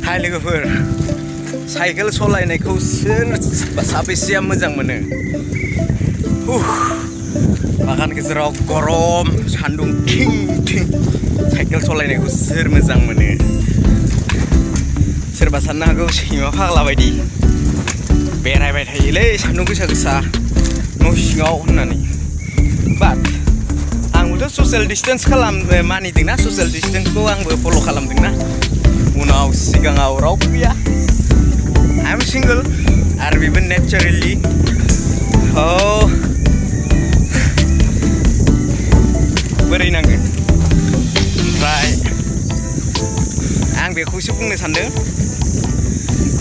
हाय लोगोफोर साइकेल सलायनायखौ सोर साबेसेया मोजां मोनो बागान गेजेराव गरम सान्दुं थिं थिं साइकेल सलायनायखौ सोर मोजां मोनो सोरबा साननो हागौ सैमा फाग्ला बायदि बेरायबाय थायोलै सान्दुं गोसा गोसा न' सिङाव होननानै बाट आंबोथ' ससियेल डिस्टेन्स मानिदोंना ससियेल डिस्टेन्सखौ आंबो फल' खालामदोंना उनाव सिगाङाव रावबो गैया आइ एम सिंगल आरो बेबो नेचारेलि बोरै नांगोन ओमफ्राय आं बेखौसो बुंनो सानदों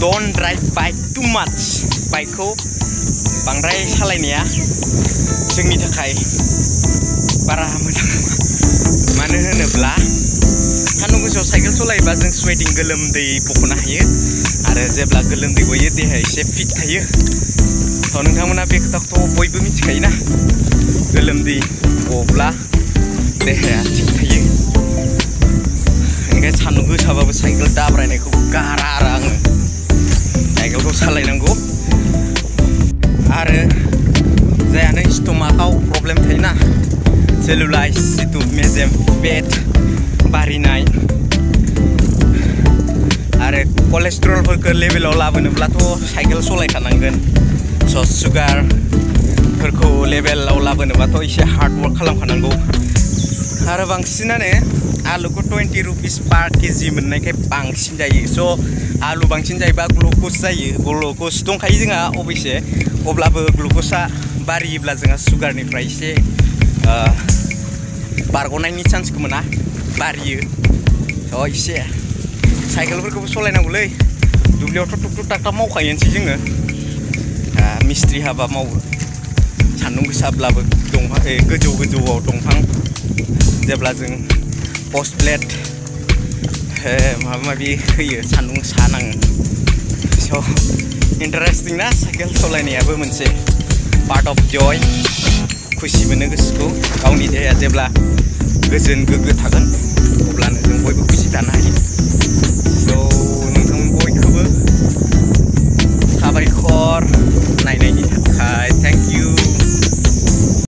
डोन्ट ड्राइभ बाइक टु माच बाइकखौ बांद्राय सालायनाया जोंनि थाखाय बारा मोजां नङा मानो होनोब्ला सान्दुं गोसायाव साइकेल सलायोबा जों स्वेटिं गोलोमदै बख'नो हायो आरो जेब्ला गोलोमदै गयो देहाया एसे फिट थायो नोंथांमोना बे खोथाखौथ' बयबो मिथिखायोना गोलोमदै गब्ला देहाया थिग थायो ओंखायनो सान्दुं गोसाबाबो साइकेल दाब्रायनायखौ गारा आरो आङो साइकेलखौ सालायनांगौ आरो जायानो स्टमाकआव प्रब्लेम थायोना सेलुलाइट जिथु मेजेम फेट बारिनाय आरो कलेस्ट्रलफोरखौ लेभेलाव लाबोनोब्लाथ' साइकेल सलायखानांगोन स' सुगारफोरखौ लेभेलाव लाबोनोबाथ' एसे हार्ड वर्क खालामखानांगौ आरो बांसिनानो आलुखौ 20 रुपिस पार केजि मोननायखाय बांसिन जायो स' आलु बांसिन जायोबा ग्लुक'ज जायो ग्लुक'ज दंखायो जोंहा अबयसे अब्लाबो ग्लुक'जआ बारियोब्ला जोंहा सुगारनिफ्राय एसे बारग'नायनि चान्सखौ मोना बारियो स' एसे साइकेलफोरखौबो सलायनांगौलै दुब्लियावथ' टुक टुक टाक टाक मावखायोनोसै जोङो मिस्ट्रि हाबा मावो सान्दुं गोसाब्लाबो दंफां गोजौ गोजौआव दंफां जेब्ला जों पस्ट प्लेट माबा माबि होयो सान्दुं सा नाङो स' इन्टारेस्टिं ना साइकेल सलायनायाबो मोनसे पार्ट अफ जय खुसि मोनो गोसोखौ गावनि देहाया जेब्ला गोजोन गोग्गो थागोन अब्लानो जों बयबो